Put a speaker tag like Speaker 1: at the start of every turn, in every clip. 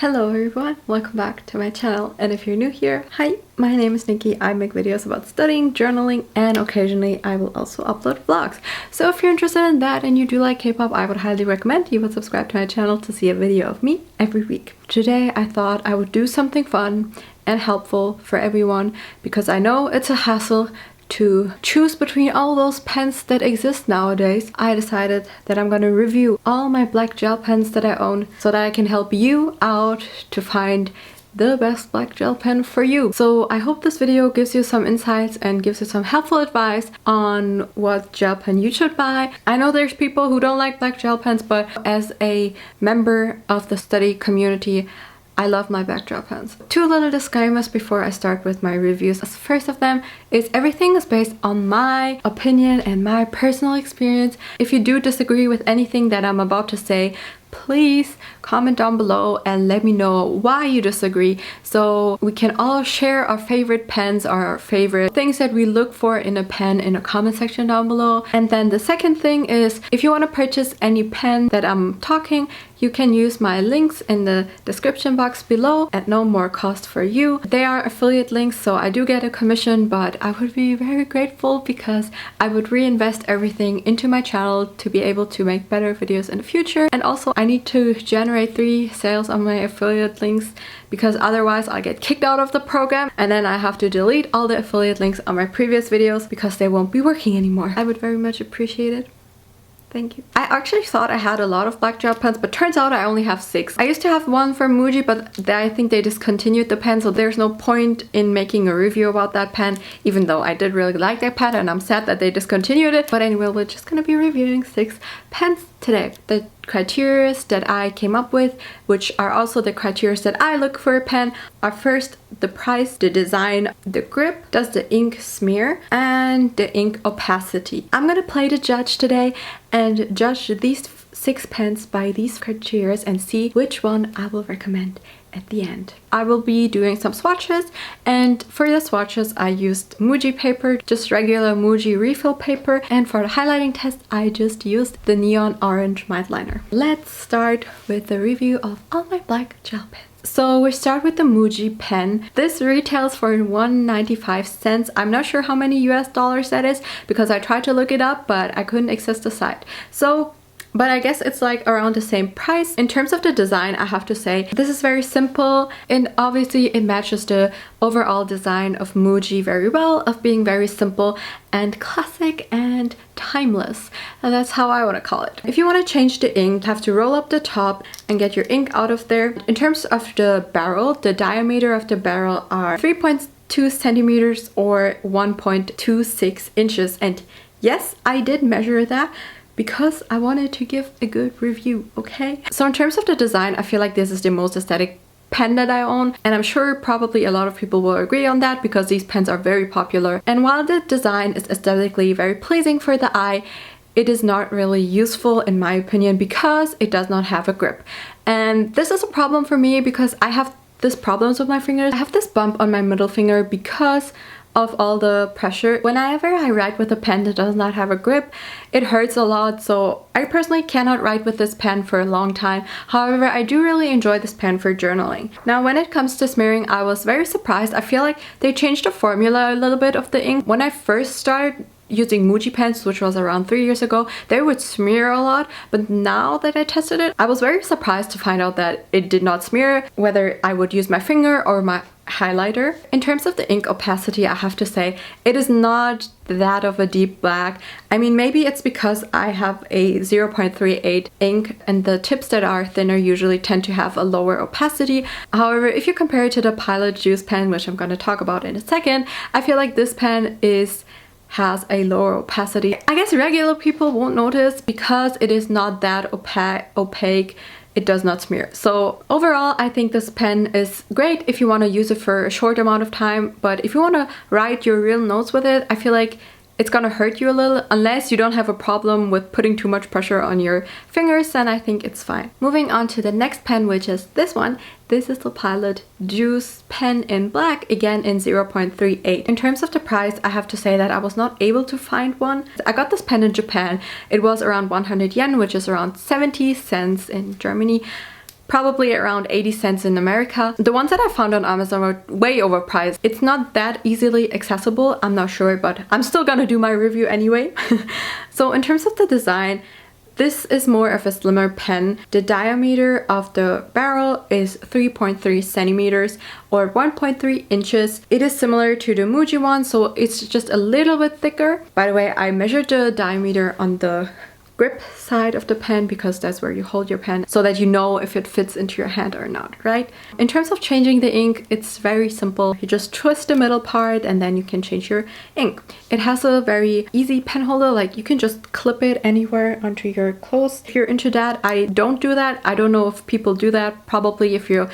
Speaker 1: Hello everyone, welcome back to my channel, and if you're new here, hi, my name is Nikki. I make videos about studying, journaling, and occasionally I will also upload vlogs. So if you're interested in that and you do like K-pop, I would highly recommend you would subscribe to my channel to see a video of me every week. Today I thought I would do something fun and helpful for everyone because I know it's a hassle to choose between all those pens that exist nowadays. I decided that I'm gonna review all my black gel pens that I own so that I can help you out to find the best black gel pen for you. So I hope this video gives you some insights and gives you some helpful advice on what gel pen you should buy. I know there's people who don't like black gel pens, but as a member of the study community, I love my black gel pens. Two little disclaimers before I start with my reviews. First of them is everything is based on my opinion and my personal experience. If you do disagree with anything that I'm about to say, please comment down below and let me know why you disagree so we can all share our favorite pens or our favorite things that we look for in a pen in a comment section down below. And then the second thing is, if you want to purchase any pen that I'm talking, you can use my links in the description box below at no more cost for you. They are affiliate links, so I do get a commission, but I would be very grateful because I would reinvest everything into my channel to be able to make better videos in the future. And also I need to generate 3 sales on my affiliate links because otherwise I'll get kicked out of the program and then I have to delete all the affiliate links on my previous videos because they won't be working anymore. I would very much appreciate it. Thank you. I actually thought I had a lot of black gel pens, but turns out I only have 6. I used to have one from Muji, but I think they discontinued the pen, so there's no point in making a review about that pen, even though I did really like that pen and I'm sad that they discontinued it. But anyway, we're just gonna be reviewing 6 pens today. The criteria that I came up with, which are also the criteria that I look for a pen, are first the price, the design, the grip, does the ink smear, and the ink opacity. I'm gonna play the judge today and judge these 6 pens by these criteria and see which one I will recommend at the end. I will be doing some swatches, and for the swatches I used Muji paper, just regular Muji refill paper, and for the highlighting test I just used the neon orange matte liner. Let's start with the review of all my black gel pens. So we start with the Muji pen. This retails for 1.95 cents. I'm not sure how many US dollars that is because I tried to look it up but I couldn't access the site. But I guess it's like around the same price. In terms of the design, I have to say this is very simple and obviously it matches the overall design of Muji very well, of being very simple and classic and timeless. And that's how I want to call it. If you want to change the ink, you have to roll up the top and get your ink out of there. In terms of the barrel, the diameter of the barrel are 3.2 centimeters or 1.26 inches. And yes, I did measure that because I wanted to give a good review, okay? So in terms of the design, I feel like this is the most aesthetic pen that I own, and I'm sure probably a lot of people will agree on that because these pens are very popular. And while the design is aesthetically very pleasing for the eye, it is not really useful in my opinion because it does not have a grip. And this is a problem for me because I have these problems with my fingers. I have this bump on my middle finger because of all the pressure. Whenever I write with a pen that does not have a grip, it hurts a lot, so I personally cannot write with this pen for a long time. However, I do really enjoy this pen for journaling. Now, when it comes to smearing, I was very surprised. I feel like they changed the formula a little bit of the ink. When I first started using Muji pens, which was around 3 years ago, they would smear a lot, but now that I tested it, I was very surprised to find out that it did not smear, whether I would use my finger or my highlighter. In terms of the ink opacity, I have to say it is not that of a deep black. I mean, maybe it's because I have a 0.38 ink and the tips that are thinner usually tend to have a lower opacity. However, if you compare it to the Pilot Juice pen, which I'm going to talk about in a second, I feel like this pen has a lower opacity. I guess regular people won't notice because it is not that opaque. It does not smear. So overall, I think this pen is great if you want to use it for a short amount of time, but if you want to write your real notes with it, I feel like it's gonna hurt you a little. Unless you don't have a problem with putting too much pressure on your fingers, then I think it's fine. Moving on to the next pen, which is this one. This is the Pilot Juice pen in black, again in 0.38. In terms of the price, I have to say that I was not able to find one. I got this pen in Japan. It was around 100 yen, which is around 70 cents in Germany. probably around 80 cents in America. The ones that I found on Amazon were way overpriced. It's not that easily accessible, I'm not sure, but I'm still gonna do my review anyway. So in terms of the design, this is more of a slimmer pen. The diameter of the barrel is 3.3 centimeters or 1.3 inches. It is similar to the Muji one, so it's just a little bit thicker. By the way, I measured the diameter on the grip side of the pen because that's where you hold your pen so that you know if it fits into your hand or not, right? In terms of changing the ink, it's very simple. You just twist the middle part and then you can change your ink. It has a very easy pen holder, like you can just clip it anywhere onto your clothes. If you're into that, I don't do that. I don't know if people do that. Probably if you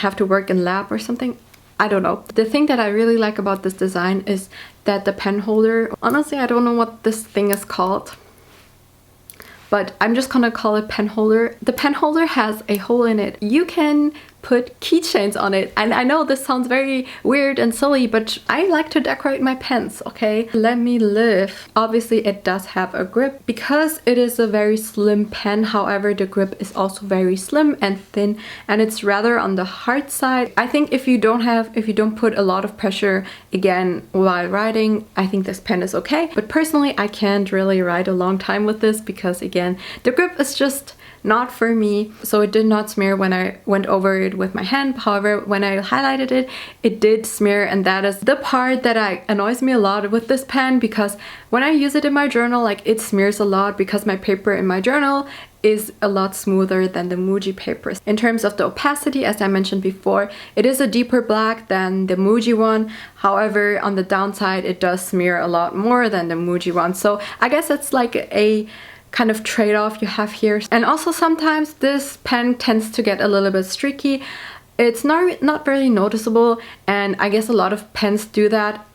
Speaker 1: have to work in lab or something. I don't know. The thing that I really like about this design is that the pen holder, honestly, I don't know what this thing is called, but I'm just gonna call it pen holder. The pen holder has a hole in it. You can put keychains on it. And I know this sounds very weird and silly, but I like to decorate my pens, okay? Let me live. Obviously, it does have a grip. Because it is a very slim pen, however, the grip is also very slim and thin, and it's rather on the hard side. I think if you don't put a lot of pressure, again, while writing, I think this pen is okay. But personally, I can't really write a long time with this because, again, the grip is just not for me. So it did not smear when I went over it with my hand. However, when I highlighted it, it did smear, and that is the part that annoys me a lot with this pen, because when I use it in my journal, like, it smears a lot because my paper in my journal is a lot smoother than the Muji papers. In terms of the opacity, as I mentioned before, it is a deeper black than the Muji one. However, on the downside, it does smear a lot more than the Muji one. So I guess it's like a kind of trade-off you have here. And also sometimes this pen tends to get a little bit streaky. It's not very noticeable, and I guess a lot of pens do that,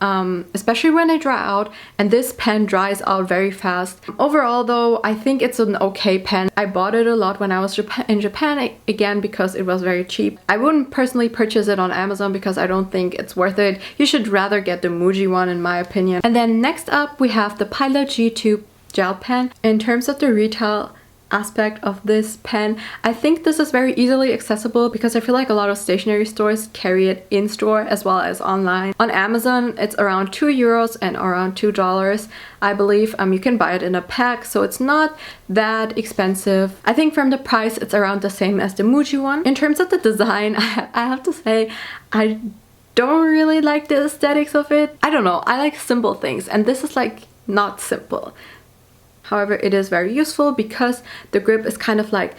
Speaker 1: especially when they dry out, and this pen dries out very fast. Overall though, I think it's an okay pen. I bought it a lot when I was in Japan, again, because it was very cheap. I wouldn't personally purchase it on Amazon because I don't think it's worth it. You should rather get the Muji one, in my opinion. And then next up we have the Pilot G2 gel pen. In terms of the retail aspect of this pen, I think this is very easily accessible because I feel like a lot of stationery stores carry it in store as well as online. On Amazon, it's around €2 and around $2, I believe. You can buy it in a pack, so it's not that expensive. I think from the price, it's around the same as the Muji one. In terms of the design, I have to say, I don't really like the aesthetics of it. I don't know, I like simple things, and this is like not simple. However, it is very useful because the grip is kind of like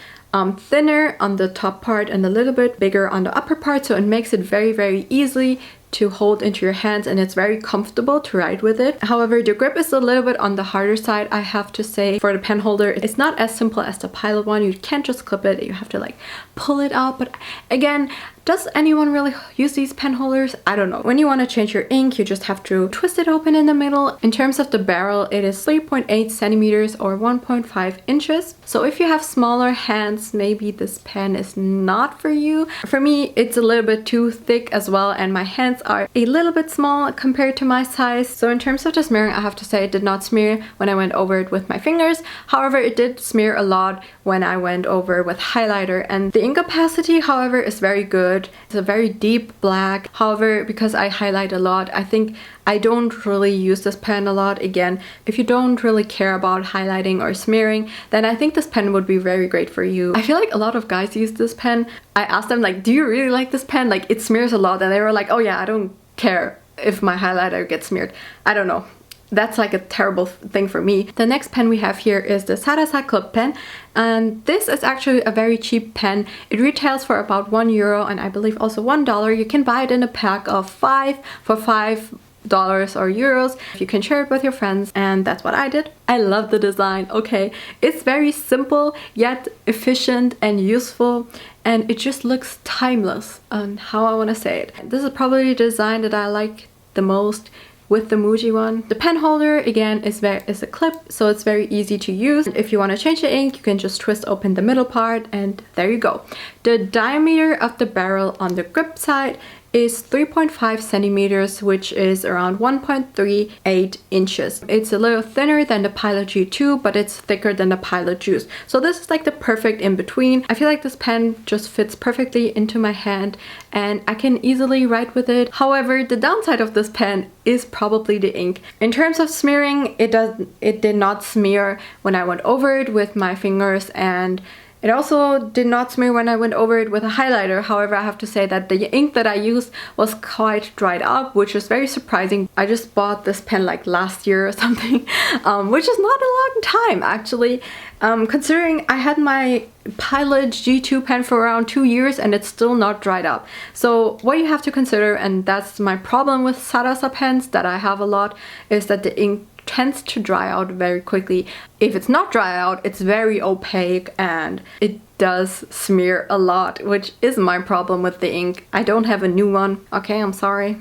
Speaker 1: thinner on the top part and a little bit bigger on the upper part, so it makes it very, very easy to hold into your hands, and it's very comfortable to write with it. However, the grip is a little bit on the harder side, I have to say. For the pen holder, it's not as simple as the Pilot one. You can't just clip it, you have to like pull it out. But again, does anyone really use these pen holders? I don't know. When you want to change your ink, you just have to twist it open in the middle. In terms of the barrel, it is 3.8 centimeters or 1.5 inches. So if you have smaller hands, maybe this pen is not for you. For me, it's a little bit too thick as well, and my hands are a little bit small compared to my size. So in terms of the smearing, I have to say it did not smear when I went over it with my fingers. However, it did smear a lot when I went over with highlighter, and the ink opacity, however, is very good. It's a very deep black. However, because I highlight a lot, I think I don't really use this pen a lot. Again, if you don't really care about highlighting or smearing, then I think this pen would be very great for you. I feel like a lot of guys use this pen. I asked them, like, do you really like this pen? Like, it smears a lot, and they were like, oh yeah, I don't care if my highlighter gets smeared. I don't know. That's like a terrible thing for me. The next pen we have here is the Sarasa Club pen, and this is actually a very cheap pen. It retails for about €1 and I believe also $1. You can buy it in a pack of 5 for $5 or euros. You can share it with your friends, and that's what I did. I love the design, okay? It's very simple yet efficient and useful, and it just looks timeless on how I want to say it. This is probably the design that I like the most with the Muji one. The pen holder, again, is a clip, so it's very easy to use. If you want to change the ink, you can just twist open the middle part, and there you go. The diameter of the barrel on the grip side is 3.5 centimeters, which is around 1.38 inches. It's a little thinner than the Pilot G2, but it's thicker than the Pilot Juice. So this is like the perfect in between. I feel like this pen just fits perfectly into my hand and I can easily write with it. However, the downside of this pen is probably the ink. In terms of smearing, it did not smear when I went over it with my fingers, and it also did not smear when I went over it with a highlighter. However, I have to say that the ink that I used was quite dried up, which is very surprising. I just bought this pen like last year or something, which is not a long time actually, considering I had my Pilot G2 pen for around 2 years and it's still not dried up. So what you have to consider, and that's my problem with Sarasa pens that I have a lot, is that the ink tends to dry out very quickly. If it's not dry out, it's very opaque and it does smear a lot, which is my problem with the ink. I don't have a new one. Okay, I'm sorry.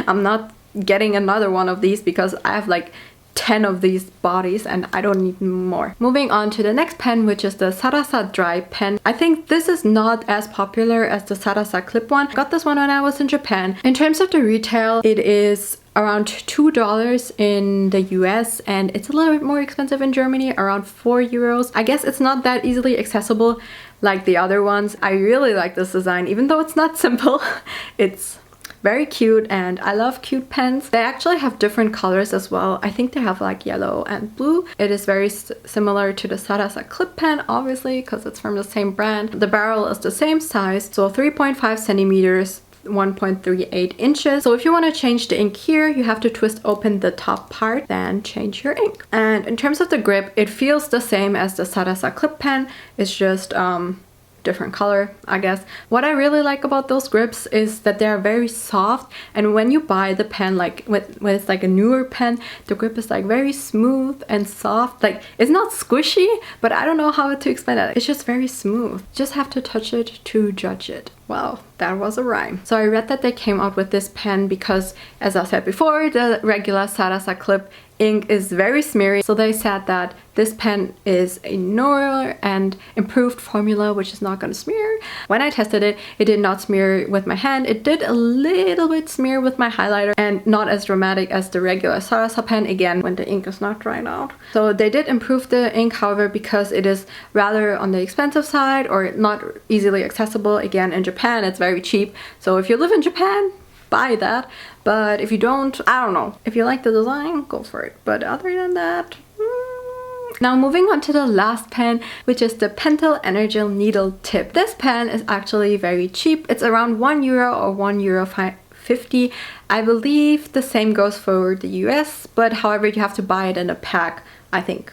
Speaker 1: I'm not getting another one of these because I have like 10 of these bodies and I don't need more. Moving on to the next pen, which is the Sarasa Dry Pen. I think this is not as popular as the Sarasa Clip one. I got this one when I was in Japan. In terms of the retail, it is around $2 in the US and it's a little bit more expensive in Germany, around 4 euros. I guess it's not that easily accessible like the other ones. I really like this design, even though it's not simple. It's very cute and I love cute pens. They actually have different colors as well. I think they have like yellow and blue. It is very similar to the Sarasa Clip pen, obviously, because it's from the same brand. The barrel is the same size, so 3.5 centimeters, 1.38 inches. So if you want to change the ink here, you have to twist open the top part, then change your ink. And in terms of the grip, it feels the same as the Sarasa Clip pen. It's just different color, I guess. What I really like about those grips is that they're very soft, and when you buy the pen like with like a newer pen, the grip is like very smooth and soft. Like, it's not squishy, but I don't know how to explain it. It's just very smooth. You just have to touch it to judge it. Wow, that was a rhyme. So I read that they came out with this pen because, as I said before, the regular Sarasa Clip ink is very smeary. So they said that this pen is a newer and improved formula, which is not going to smear. When I tested it, it did not smear with my hand. It did a little bit smear with my highlighter, and not as dramatic as the regular Sarasa pen, again, when the ink is not dried out. So they did improve the ink, however, because it is rather on the expensive side or not easily accessible. Again, in Japan, it's very cheap. So if you live in Japan, buy that. But if you don't, I don't know. If you like the design, go for it. But other than that, Now moving on to the last pen, which is the Pentel Energel needle tip. This pen is actually very cheap. It's around €1 or €1.50. I believe the same goes for the US, but however, you have to buy it in a pack, I think.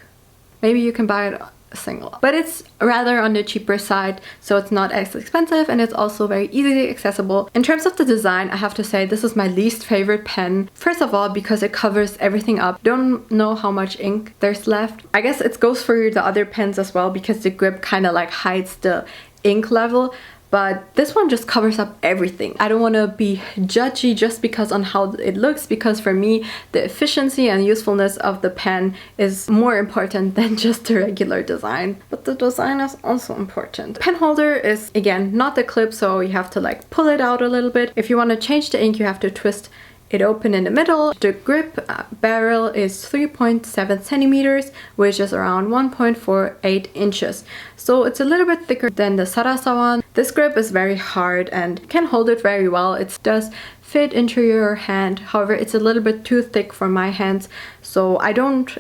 Speaker 1: Maybe you can buy it single, but it's rather on the cheaper side, so it's not as expensive and it's also very easily accessible. In terms of the design, I have to say this is my least favorite pen. First of all, because it covers everything up. Don't know how much ink there's left. I guess it goes for the other pens as well, because the grip kind of like hides the ink level. But this one just covers up everything. I don't want to be judgy just because on how it looks, because for me, the efficiency and usefulness of the pen is more important than just the regular design. But the design is also important. The pen holder is, again, not the clip, so you have to like pull it out a little bit. If you want to change the ink, you have to twist it open in the middle. The grip barrel is 3.7 centimeters, which is around 1.48 inches. So it's a little bit thicker than the Sarasa one. This grip is very hard and can hold it very well. It does fit into your hand. However, it's a little bit too thick for my hands. So I don't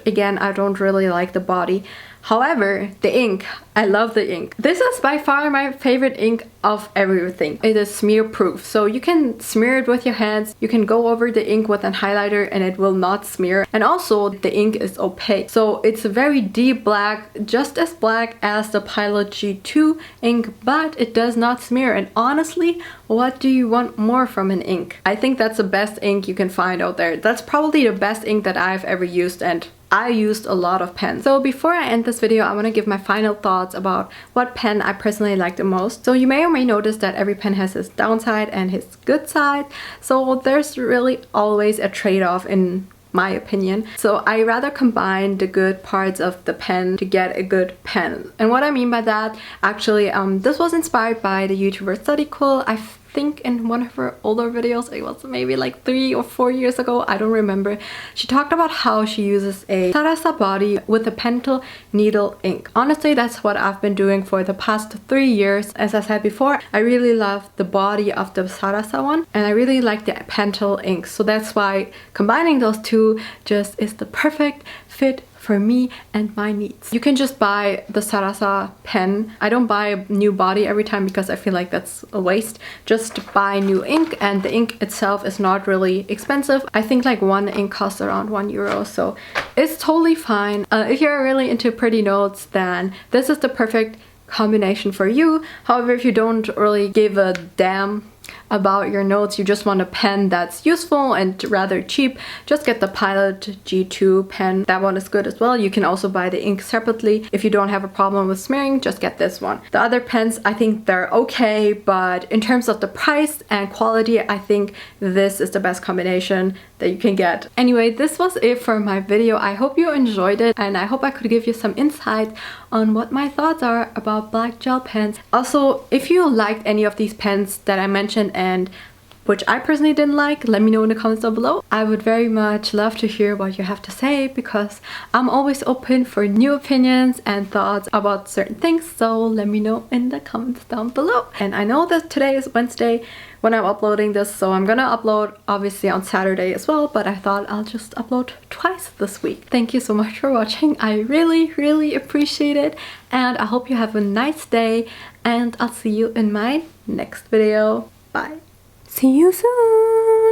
Speaker 1: really like the body. However, the ink, I love the ink. This is by far my favorite ink of everything. It is smear proof, so you can smear it with your hands. You can go over the ink with a highlighter and it will not smear. And also the ink is opaque, so it's a very deep black, just as black as the Pilot G2 ink, but it does not smear. And honestly, what do you want more from an ink? I think that's the best ink you can find out there. That's probably the best ink that I've ever used, and I used a lot of pens. So before I end this video, I want to give my final thoughts about what pen I personally like the most. So you may or may notice that every pen has its downside and its good side. So there's really always a trade-off in my opinion. So I rather combine the good parts of the pen to get a good pen. And what I mean by that, actually, this was inspired by the YouTuber Study Cool. I think in one of her older videos, it was maybe like 3 or 4 years ago, I don't remember, she talked about how she uses a Sarasa body with a Pentel needle ink. Honestly, that's what I've been doing for the past 3 years. As I said before, I really love the body of the Sarasa one and I really like the Pentel ink. So that's why combining those two just is the perfect fit for me and my needs. You can just buy the Sarasa pen. I don't buy a new body every time because I feel like that's a waste. Just buy new ink, and the ink itself is not really expensive. I think like one ink costs around €1, so it's totally fine. If you're really into pretty notes, then this is the perfect combination for you. However, if you don't really give a damn about your notes, you just want a pen that's useful and rather cheap, just get the Pilot G2 pen. That one is good as well. You can also buy the ink separately. If you don't have a problem with smearing, just get this one. The other pens, I think they're okay, but in terms of the price and quality, I think this is the best combination that you can get. Anyway, this was it for my video. I hope you enjoyed it and I hope I could give you some insight on what my thoughts are about black gel pens. Also, if you liked any of these pens that I mentioned and which I personally didn't like, let me know in the comments down below. I would very much love to hear what you have to say because I'm always open for new opinions and thoughts about certain things, so let me know in the comments down below. And I know that today is Wednesday when I'm uploading this, so I'm gonna upload obviously on Saturday as well, but I thought I'll just upload twice this week. Thank you so much for watching. I really appreciate it, and I hope you have a nice day, and I'll see you in my next video. Bye. See you soon!